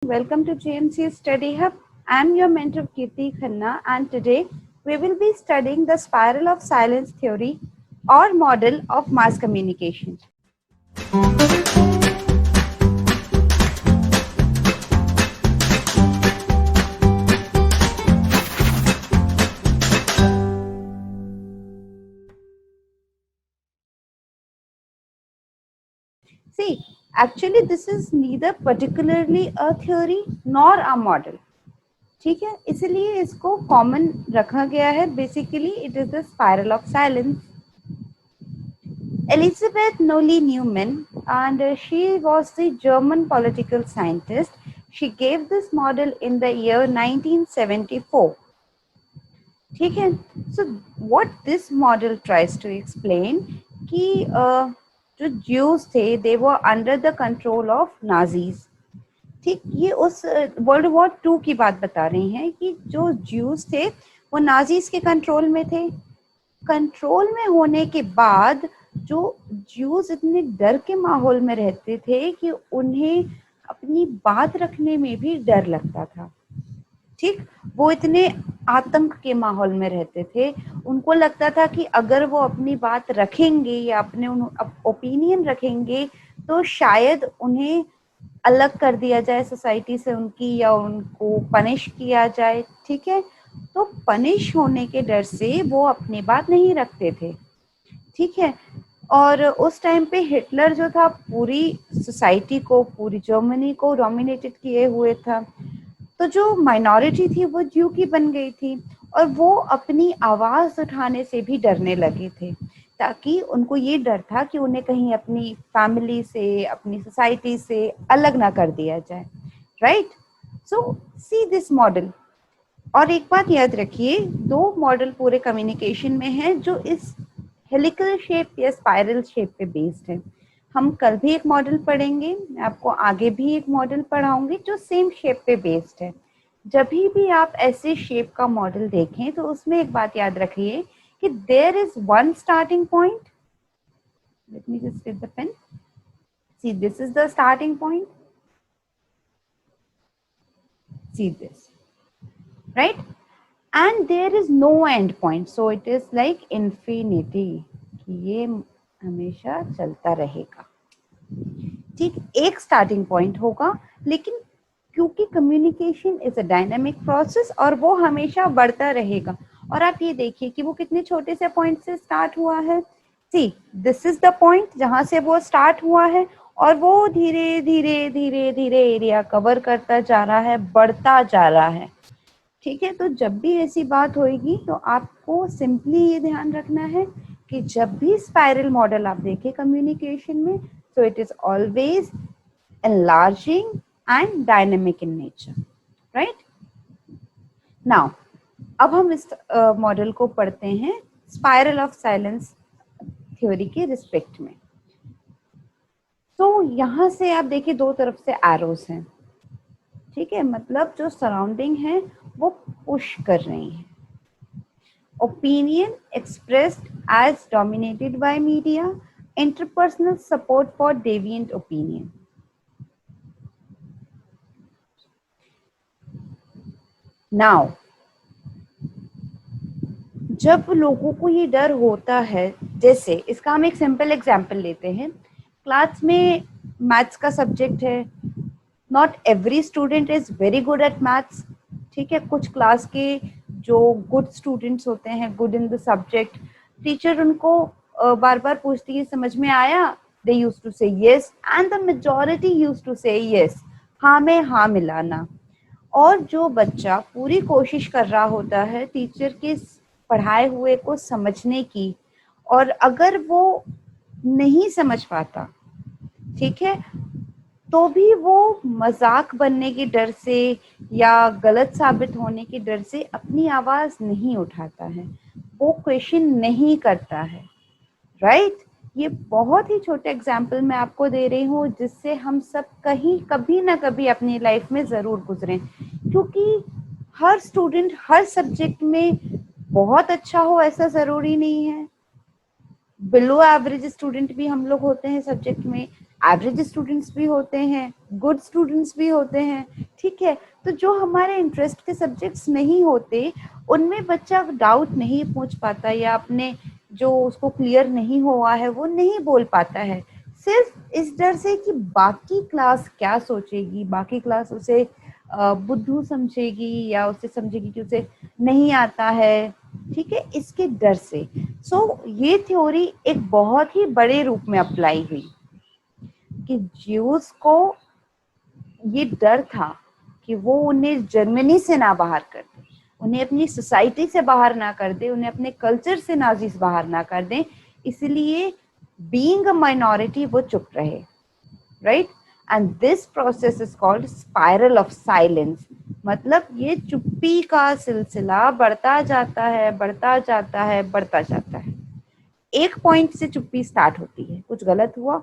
Welcome to GMC Study Hub. I'm your mentor Kirti Khanna, and today we will be studying the spiral of silence theory or model of mass communication. See, actually this is neither particularly a theory nor a model. ठीक है, इसलिए इसको common रखा गया है. Basically it is the spiral of silence. Elizabeth Nolly Neumann, and she was the German political scientist. She gave this model in the year 1974. ठीक है, so what this model tries to explain कि जो Jews थे, they were under the control of Nazis. ठीक, ये उस world war 2 की बात बता रही हैं कि जो ज्यूज थे वो नाजीज के कंट्रोल में थे. कंट्रोल में होने के बाद जो ज्यूज इतने डर के माहौल में रहते थे कि उन्हें अपनी बात रखने में भी डर लगता था. ठीक, वो इतने आतंक के माहौल में रहते थे. उनको लगता था कि अगर वो अपनी बात रखेंगे या अपने ओपिनियन रखेंगे तो शायद उन्हें अलग कर दिया जाए सोसाइटी से उनकी, या उनको पनिश किया जाए. ठीक है, तो पनिश होने के डर से वो अपनी बात नहीं रखते थे. ठीक है, और उस टाइम पे हिटलर जो था पूरी सोसाइटी को, पूरी जर्मनी को डोमिनेटेड किए हुए था. तो जो माइनॉरिटी थी वो ज्यू की बन गई थी और वो अपनी आवाज उठाने से भी डरने लगे थे, ताकि उनको ये डर था कि उन्हें कहीं अपनी फैमिली से, अपनी सोसाइटी से अलग ना कर दिया जाए. Right, so see this model. और एक बात याद रखिए, 2 मॉडल पूरे कम्युनिकेशन में हैं जो इस हेलिकल शेप या स्पाइरल शेप पे बेस्ड है. हम कल भी एक मॉडल पढ़ेंगे, मैं आपको आगे भी एक मॉडल पढ़ाऊंगी जो सेम शेप पे बेस्ड है. जब भी आप ऐसे शेप का मॉडल देखें तो उसमें एक बात याद रखिए कि there is one starting point. Let me just take the pen. See, this is the starting point. See this, right? And there is no end point, so it is like infinity, कि ये हमेशा चलता रहेगा. ठीक, एक starting point होगा, लेकिन क्योंकि communication is a dynamic process और वो हमेशा बढ़ता रहेगा. और आप ये देखिए कि वो कितने छोटे से पॉइंट से स्टार्ट हुआ है. सी, दिस इज द पॉइंट जहां से वो स्टार्ट हुआ है और वो धीरे धीरे धीरे धीरे एरिया कवर करता जा रहा है, बढ़ता जा रहा है. ठीक है, तो जब भी ऐसी बात होगी तो आपको सिंपली ये ध्यान रखना है कि जब भी स्पाइरल मॉडल आप देखें कम्युनिकेशन में, so it is always enlarging and dynamic in nature, right? Now, अब हम इस मॉडल को पढ़ते हैं स्पाइरल ऑफ साइलेंस थ्योरी के रिस्पेक्ट में. तो यहाँ से आप देखिए 2 तरफ से एरोस हैं. ठीक है, मतलब जो सराउंडिंग है वो पुश कर रही है. Opinion expressed as dominated by media, interpersonal support for deviant opinion. Now, जब लोगों को ये डर होता है, जैसे इसका हम एक सिंपल एग्जांपल लेते हैं. क्लास में मैथ्स का सब्जेक्ट है. Not every student is very good at maths. ठीक है, कुछ क्लास के जो गुड स्टूडेंट्स होते हैं, good in the subject, teacher उनको बार बार पूछती है समझ में आया, they used to say yes, and the majority used to say yes, हाँ में हाँ मिलाना. और जो बच्चा पूरी कोशिश कर रहा होता है टीचर के पढ़ाए हुए को समझने की, और अगर वो नहीं समझ पाता, ठीक है, तो भी वो मजाक बनने के डर से या गलत साबित होने के डर से अपनी आवाज नहीं उठाता है, वो क्वेश्चन नहीं करता है. राइट, ये बहुत ही छोटे एग्जाम्पल मैं आपको दे रही हूँ जिससे हम सब कहीं कभी ना कभी अपनी लाइफ में जरूर गुजरे, क्योंकि हर स्टूडेंट हर सब्जेक्ट में बहुत अच्छा हो ऐसा जरूरी नहीं है. बिलो एवरेज स्टूडेंट भी हम लोग होते हैं सब्जेक्ट में, एवरेज स्टूडेंट्स भी होते हैं, गुड स्टूडेंट्स भी होते हैं. ठीक है, तो जो हमारे इंटरेस्ट के सब्जेक्ट्स नहीं होते उनमें बच्चा डाउट नहीं पूछ पाता या अपने जो उसको क्लियर नहीं हुआ है वो नहीं बोल पाता है, सिर्फ इस डर से कि बाकी क्लास क्या सोचेगी, बाकी क्लास उसे बुद्धू समझेगी या उसे समझेगी कि उसे नहीं आता है, ठीक है, इसके डर से। ये थ्योरी एक बहुत ही बड़े रूप में अप्लाई हुई कि ज्यूस को ये डर था कि वो उन्हें जर्मनी से ना बाहर कर दे, उन्हें अपनी सोसाइटी से बाहर ना कर दे, उन्हें अपने कल्चर से नाजीज बाहर ना कर दे, इसलिए बीइंग अ माइनॉरिटी वो चुप रहे, right. And this process is called spiral of silence. मतलब ये चुप्पी का सिलसिला बढ़ता जाता है, बढ़ता जाता है, बढ़ता जाता है। एक पॉइंट से चुप्पी स्टार्ट होती है, कुछ गलत हुआ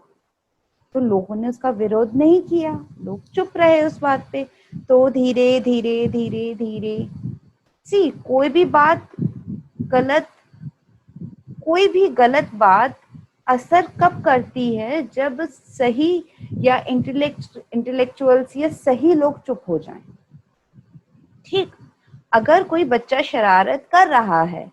तो लोगों ने उसका विरोध नहीं किया, लोग चुप रहे उस बात पे, तो धीरे धीरे धीरे धीरे कोई भी बात गलत, कोई भी गलत बात असर कब करती है, जब सही या इंटेलेक्चुअल्स या सही लोग चुप हो जाएं। ठीक, अगर कोई बच्चा शरारत कर रहा है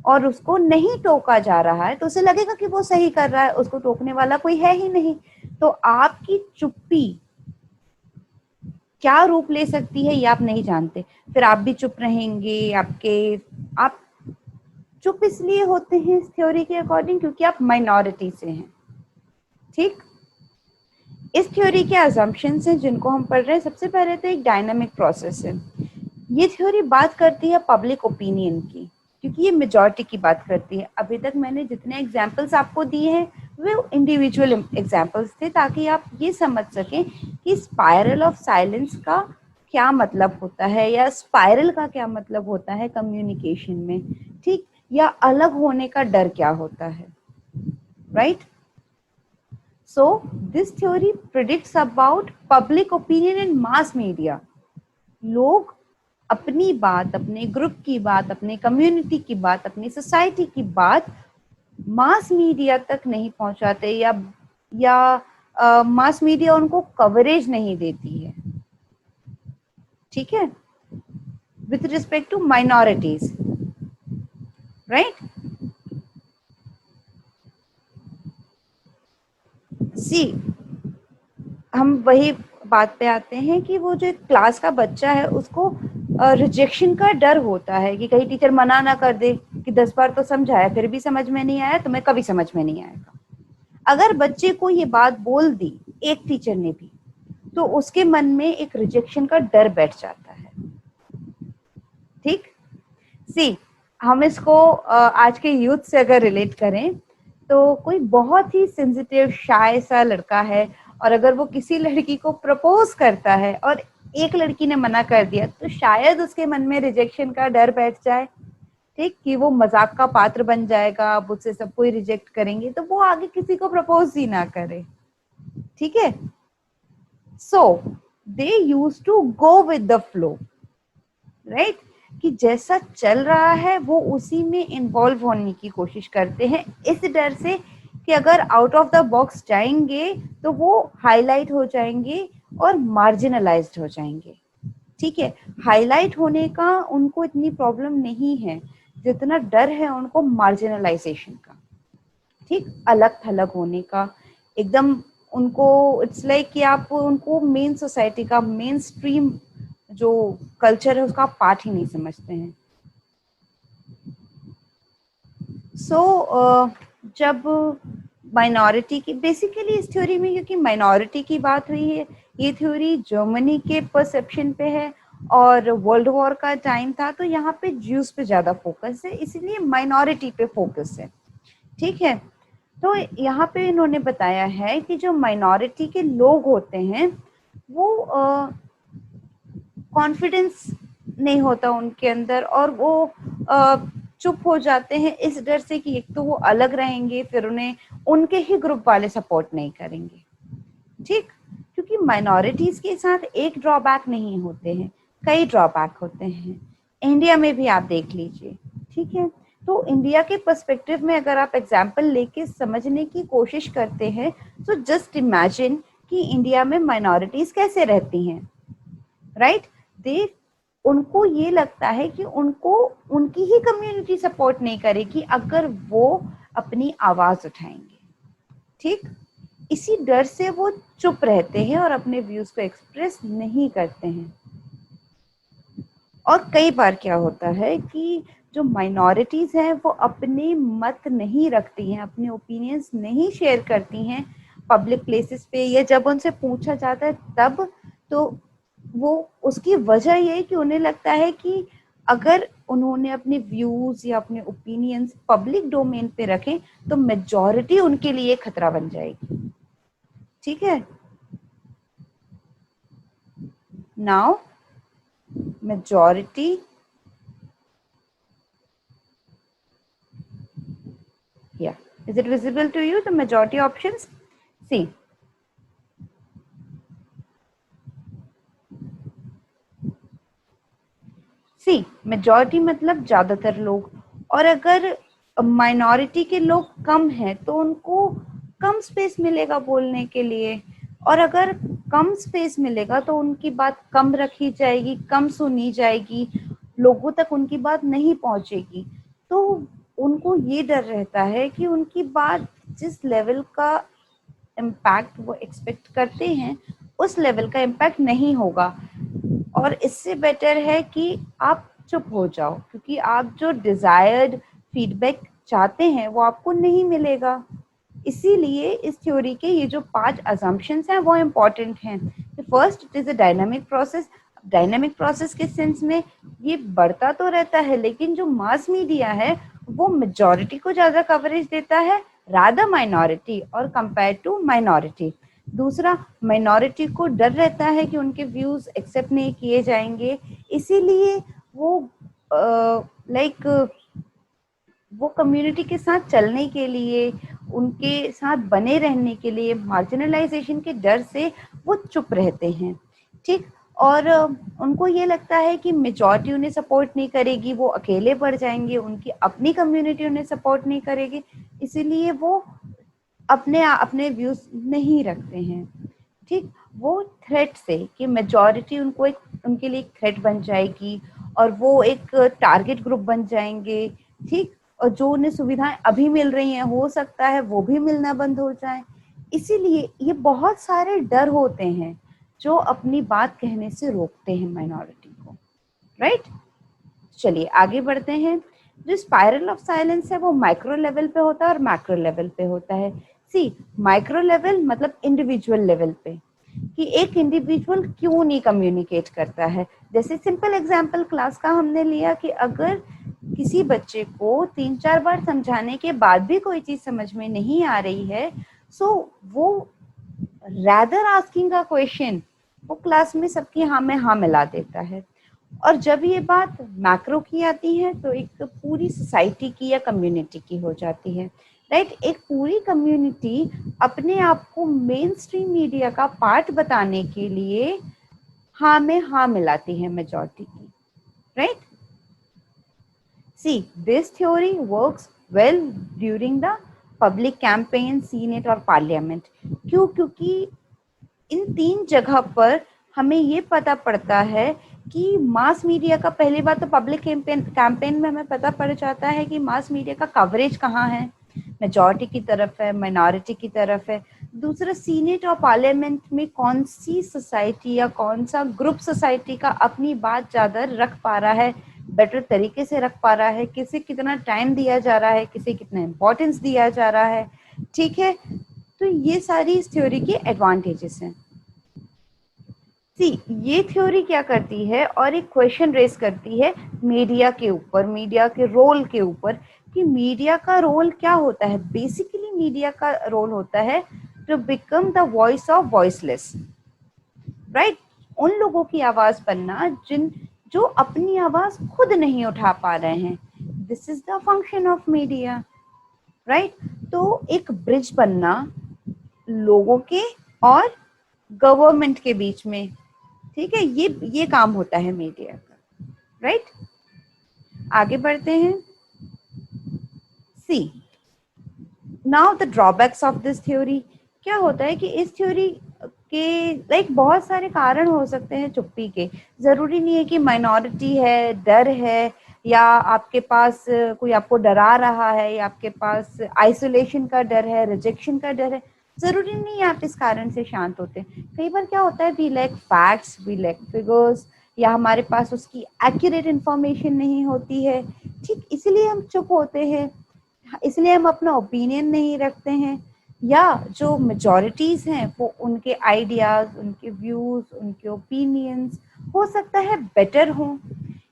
और उसको नहीं टोका जा रहा है तो उसे लगेगा कि वो सही कर रहा है, उसको टोकने वाला कोई है ही नहीं। तो आपकी चुप्पी क्या रूप ले सकती है ये आप नहीं जानते, फिर आप भी चुप रहेंगे। आप चुप इसलिए होते हैं इस थ्योरी के अकॉर्डिंग क्योंकि आप माइनॉरिटी से हैं। ठीक, इस थ्योरी के अजम्पशंस हैं जिनको हम पढ़ रहे हैं। सबसे पहले तो एक डायनामिक प्रोसेस है। ये थ्योरी बात करती है पब्लिक ओपिनियन की, क्योंकि ये मेजॉरिटी की बात करती है। अभी तक मैंने जितने एग्जाम्पल्स आपको दिए हैं वे इंडिविजुअल एग्जाम्पल्स थे, ताकि आप ये समझ सकें कि स्पाइरल ऑफ साइलेंस का क्या मतलब होता है या स्पाइरल का क्या मतलब होता है कम्युनिकेशन में, ठीक, या अलग होने का डर क्या होता है, right. So this theory predicts about public opinion in mass media. लोग अपनी बात, अपने ग्रुप की बात, अपने कम्युनिटी की बात, अपनी सोसाइटी की बात मास मीडिया तक नहीं पहुंचाते या मास मीडिया उनको कवरेज नहीं देती है, ठीक है, with respect to minorities, right. हम वही बात पे आते हैं कि वो जो एक क्लास का बच्चा है उसको रिजेक्शन का डर होता है कि कहीं टीचर मना ना कर दे कि 10 बार तो समझाया फिर भी समझ में नहीं आया, तुम्हें कभी समझ में नहीं आएगा। अगर बच्चे को ये बात बोल दी एक टीचर ने भी, तो उसके मन में एक रिजेक्शन का डर बैठ जाता है। ठीक, हम इसको आज के यूथ से अगर रिलेट करें तो कोई बहुत ही सेंसिटिव शाय सा लड़का है और अगर वो किसी लड़की को प्रपोज करता है और एक लड़की ने मना कर दिया, तो शायद उसके मन में रिजेक्शन का डर बैठ जाए, ठीक, कि वो मजाक का पात्र बन जाएगा, अब उससे सब कोई रिजेक्ट करेंगे तो वो आगे किसी को प्रपोज ही ना करे, ठीक है। So they used to go with the flow, right, कि जैसा चल रहा है वो उसी में इन्वॉल्व होने की कोशिश करते हैं, इस डर से कि अगर आउट ऑफ द बॉक्स जाएंगे तो वो हाईलाइट हो जाएंगे और मार्जिनलाइज्ड हो जाएंगे। ठीक है, हाईलाइट होने का उनको इतनी प्रॉब्लम नहीं है जितना डर है उनको मार्जिनलाइजेशन का, ठीक, अलग थलग होने का। एकदम उनको इट्स लाइक कि आप उनको मेन सोसाइटी का, मेन स्ट्रीम जो कल्चर है उसका पार्ट ही नहीं समझते हैं। जब माइनॉरिटी की, बेसिकली इस थ्योरी में क्योंकि माइनॉरिटी की बात हुई है, ये थ्योरी जर्मनी के परसेप्शन पे है और वर्ल्ड वॉर का टाइम था तो यहाँ पे ज्यूस पे ज्यादा फोकस है, इसलिए माइनॉरिटी पे फोकस है। ठीक है, तो यहाँ पे इन्होंने बताया है कि जो माइनॉरिटी के लोग होते हैं वो कॉन्फिडेंस नहीं होता उनके अंदर और वो चुप हो जाते हैं इस डर से कि एक तो वो अलग रहेंगे, फिर उन्हें उनके ही ग्रुप वाले सपोर्ट नहीं करेंगे। ठीक, क्योंकि माइनॉरिटीज के साथ एक ड्रॉबैक नहीं होते हैं, कई ड्रॉबैक होते हैं। इंडिया में भी आप देख लीजिए, ठीक है। तो इंडिया के पर्सपेक्टिव में अगर आप एग्जाम्पल लेके समझने की कोशिश करते हैं तो जस्ट इमेजिन कि इंडिया में माइनॉरिटीज कैसे रहती हैं। राइट। दे उनको ये लगता है कि उनको उनकी ही कम्युनिटी सपोर्ट नहीं करेगी अगर वो अपनी आवाज उठाएंगे। ठीक, इसी डर से वो चुप रहते हैं और अपने व्यूज को एक्सप्रेस नहीं करते हैं। और कई बार क्या होता है कि जो माइनॉरिटीज हैं वो अपने मत नहीं रखती हैं, अपने ओपिनियंस नहीं शेयर करती हैं पब्लिक प्लेसेस पे, या जब उनसे पूछा जाता है तब, तो वो उसकी वजह ये है कि उन्हें लगता है कि अगर उन्होंने अपने व्यूज या अपने ओपिनियंस पब्लिक डोमेन पे रखें तो मेजॉरिटी उनके लिए खतरा बन जाएगी। ठीक है, now majority, yeah, is it visible to you the majority options? See, majority मतलब ज्यादातर लोग, और अगर माइनॉरिटी के लोग कम हैं तो उनको कम स्पेस मिलेगा बोलने के लिए, और अगर कम स्पेस मिलेगा तो उनकी बात कम रखी जाएगी, कम सुनी जाएगी, लोगों तक उनकी बात नहीं पहुंचेगी। तो उनको ये डर रहता है कि उनकी बात जिस लेवल का इम्पैक्ट वो एक्सपेक्ट करते हैं उस लेवल का इम्पैक्ट नहीं होगा, और इससे बेटर है कि आप चुप हो जाओ, क्योंकि आप जो डिजायर्ड फीडबैक चाहते हैं वो आपको नहीं मिलेगा। इसीलिए इस थ्योरी के ये जो 5 अजम्पशंस हैं वो इम्पोर्टेंट हैं। First, it is a dynamic process. Dynamic process के सेंस में ये बढ़ता तो रहता है, लेकिन जो मास मीडिया है वो मेजॉरिटी को ज्यादा कवरेज देता है रादर माइनॉरिटी और कंपेयर टू माइनॉरिटी। दूसरा, माइनॉरिटी को डर रहता है कि उनके व्यूज एक्सेप्ट नहीं किए जाएंगे, इसीलिए वो लाइक वो कम्युनिटी के साथ चलने के लिए, उनके साथ बने रहने के लिए, मार्जिनलाइजेशन के डर से वो चुप रहते हैं। ठीक, और उनको ये लगता है कि मेजॉरिटी उन्हें सपोर्ट नहीं करेगी, वो अकेले पड़ जाएंगे, उनकी अपनी कम्युनिटी उन्हें सपोर्ट नहीं करेगी, इसीलिए वो अपने अपने व्यूज नहीं रखते हैं। ठीक, वो थ्रेट से कि मेजॉरिटी उनको एक उनके लिए एक थ्रेट बन जाएगी और वो एक टारगेट ग्रुप बन जाएंगे। ठीक, और जो उन्हें सुविधाएं अभी मिल रही हैं हो सकता है वो भी मिलना बंद हो जाए, इसीलिए ये बहुत सारे डर होते हैं जो अपनी बात कहने से रोकते हैं माइनॉरिटी को। राइट, चलिए आगे बढ़ते हैं। जो स्पाइरल ऑफ साइलेंस है वो माइक्रो लेवल पे होता है और मैक्रो लेवल पे होता है। सी, माइक्रो लेवल मतलब इंडिविजुअल लेवल पे, कि एक इंडिविजुअल क्यों नहीं कम्युनिकेट करता है। जैसे सिंपल एग्जांपल क्लास का हमने लिया कि अगर किसी बच्चे को 3-4 बार समझाने के बाद भी कोई चीज समझ में नहीं आ रही है, सो वो रैदर आस्किंग अ क्वेश्चन वो क्लास में सबकी हाँ में हाँ मिला देता है। और जब ये बात मैक्रो की आती है तो एक पूरी सोसाइटी की या कम्युनिटी की हो जाती है। राइट, एक पूरी कम्युनिटी अपने आप को मेन स्ट्रीम मीडिया का पार्ट बताने के लिए हाँ में हाँ मिलाती है मेजॉरिटी की। Right, see this theory works well during the public campaign, senate और पार्लियामेंट। क्यों? क्योंकि इन 3 जगह पर हमें ये पता पड़ता है कि मास मीडिया का, पहली बात तो पब्लिक कैंपेन में हमें पता पड़ जाता है कि मास मीडिया का कवरेज कहाँ है, मेजॉरिटी की तरफ है, माइनॉरिटी की तरफ है। दूसरा, सीनेट और पार्लियामेंट में कौन सी सोसाइटी या कौन सा ग्रुप सोसाइटी का अपनी बात ज्यादा रख पा रहा है, बेटर तरीके से रख पा रहा है, किसे कितना टाइम दिया जा रहा है, किसे कितना इंपॉर्टेंस दिया जा रहा है। ठीक है, तो ये सारी इस थ्योरी के एडवांटेजेस हैं। सी, ये थ्योरी क्या करती है और एक क्वेश्चन रेस करती है मीडिया के ऊपर, मीडिया के रोल के ऊपर, कि मीडिया का रोल क्या होता है। बेसिकली मीडिया का रोल होता है to become the voice of voiceless. Right, उन लोगों की आवाज बनना जो अपनी आवाज खुद नहीं उठा पा रहे हैं। This is the function of media. Right, तो एक ब्रिज बनना लोगों के और गवर्नमेंट के बीच में। ठीक है, ये काम होता है मीडिया का। राइट, आगे बढ़ते हैं। See, now the drawbacks of this theory. क्या होता है कि इस थ्योरी कि लाइक बहुत सारे कारण हो सकते हैं चुप्पी के। जरूरी नहीं है कि माइनॉरिटी है, डर है, या आपके पास कोई आपको डरा रहा है, या आपके पास आइसोलेशन का डर है, रिजेक्शन का डर है। जरूरी नहीं है आप इस कारण से शांत होते। कई बार क्या होता है, we lack facts, we lack figures, या हमारे पास उसकी एक्यूरेट इंफॉर्मेशन नहीं होती है, ठीक, इसलिए हम चुप होते हैं, इसलिए हम अपना ओपिनियन नहीं रखते हैं। या जो मेजॉरिटीज हैं वो उनके आइडियाज, उनके व्यूज, उनके ओपिनियंस हो सकता है बेटर हों।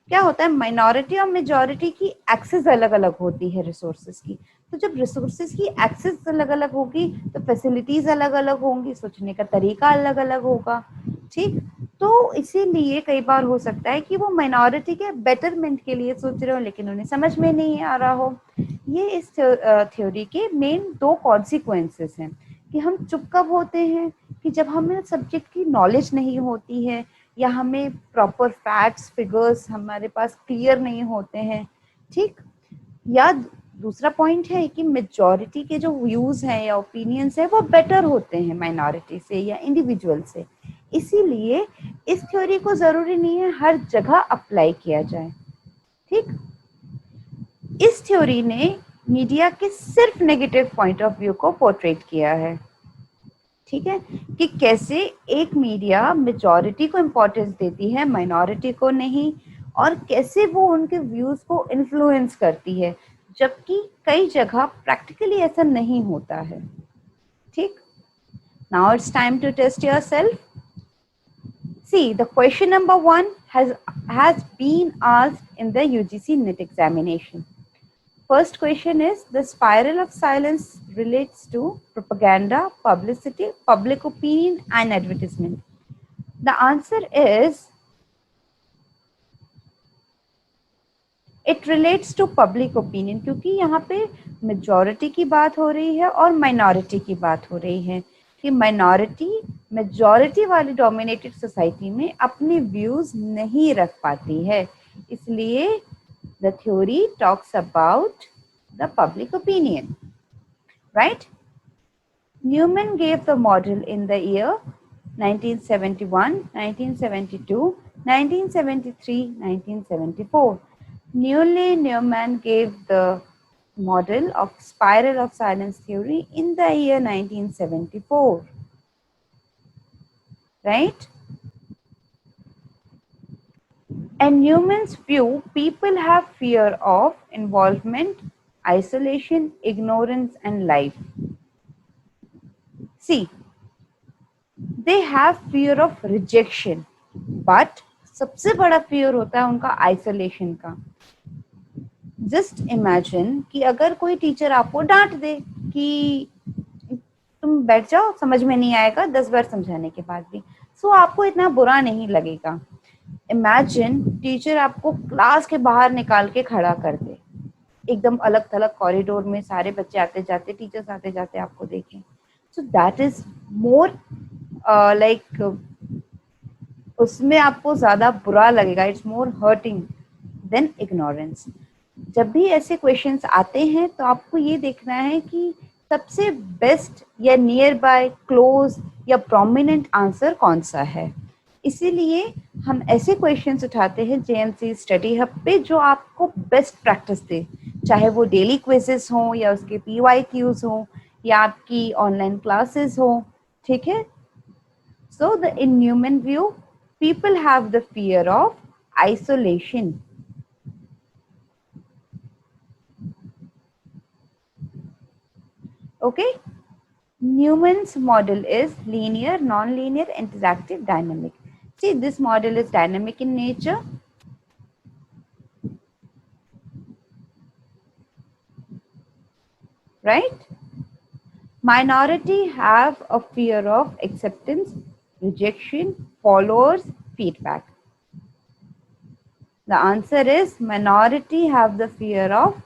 क्या होता है, माइनॉरिटी और मेजॉरिटी की एक्सेस अलग अलग होती है रिसोर्सेज की। तो जब रिसोर्सेज की एक्सेस अलग अलग होगी तो फैसिलिटीज अलग अलग होंगी, सोचने का तरीका अलग अलग होगा, ठीक। तो इसीलिए कई बार हो सकता है कि वो माइनॉरिटी के बेटरमेंट के लिए सोच रहे हो लेकिन उन्हें समझ में नहीं आ रहा हो। ये इस थ्योरी के मेन दो कॉन्सिक्वेंसेस हैं कि हम चुप कब होते हैं, कि जब हमें सब्जेक्ट की नॉलेज नहीं होती है, या हमें प्रॉपर फैक्ट्स फिगर्स हमारे पास क्लियर नहीं होते हैं, ठीक। या दूसरा पॉइंट है कि मेजॉरिटी के जो व्यूज हैं या ओपिनियंस हैं वो बेटर होते हैं माइनॉरिटी से या इंडिविजुअल से। इसीलिए इस थ्योरी को जरूरी नहीं है हर जगह अप्लाई किया जाए, ठीक। इस थ्योरी ने मीडिया के सिर्फ नेगेटिव पॉइंट ऑफ व्यू को पोर्ट्रेट किया है, ठीक है, कि कैसे एक मीडिया मेजॉरिटी को इम्पोर्टेंस देती है, माइनॉरिटी को नहीं, और कैसे वो उनके व्यूज को इन्फ्लुएंस करती है, जबकि कई जगह प्रैक्टिकली ऐसा नहीं होता है, ठीक। Now it's time to test yourself. See, the question number 1 has been asked in the UGC NET examination. First question is, the spiral of silence relates to propaganda, publicity, public opinion and advertisement. The answer is, it relates to public opinion, क्योंकि यहाँ पे majority की बात हो रही है और minority की बात हो रही है कि minority majority वाली dominated society में अपने views नहीं रख पाती है, इसलिए the theory talks about the public opinion, right? Newman gave the model in the year 1971, 1972, 1973, 1974. Newman gave the model of spiral of silence theory in the year 1974, right? In Newman's view, people have fear of involvement, isolation, ignorance, and life. See, they have fear of rejection, but सबसे बड़ा fear होता है उनका isolation का। Just imagine कि अगर कोई teacher आपको डांट दे कि तुम बैठ जाओ, समझ में नहीं आएगा 10 बार समझाने के बाद भी, सो आपको इतना बुरा नहीं लगेगा। इमेजिन टीचर आपको क्लास के बाहर निकाल के खड़ा कर दे, एकदम अलग थलग कॉरिडोर में, सारे बच्चे आते जाते, टीचर्स आते जाते आपको देखें, so that is more like, उसमें आपको ज्यादा बुरा लगेगा, it's more hurting than ignorance. जब भी ऐसे क्वेश्चंस आते हैं तो आपको ये देखना है कि सबसे बेस्ट या नियर बाय, क्लोज या प्रोमिनेंट आंसर कौन सा है। इसीलिए हम ऐसे क्वेश्चंस उठाते हैं जेएमसी स्टडी हब पे जो आपको बेस्ट प्रैक्टिस दे, चाहे वो डेली क्विजेस हो या उसके पीवाईक्यूज हो या आपकी ऑनलाइन क्लासेस हो, ठीक है। So the in Neumann view, people have the fear of isolation. Okay, Newman's model is linear, non-linear, interactive, dynamic. See, this model is dynamic in nature. Right? Minority have a fear of acceptance, rejection, followers, feedback. The answer is minority have the fear of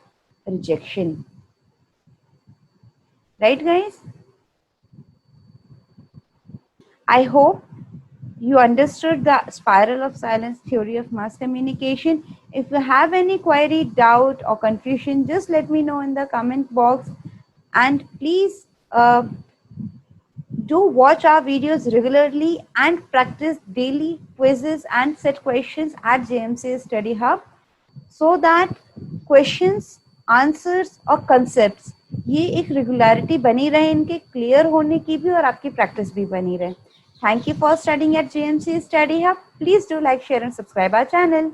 rejection. Right, guys? I hope you understood the spiral of silence theory of mass communication. If you have any query, doubt, or confusion, just let me know in the comment box. And please Do watch our videos regularly and practice daily quizzes and set questions at JMC Study Hub so that questions, answers और concepts ये एक regularity बनी रहे, इनके clear होने की भी और आपकी practice भी बनी रहे. Thank you for studying at JMC Study Hub. Please do like, share and subscribe our channel.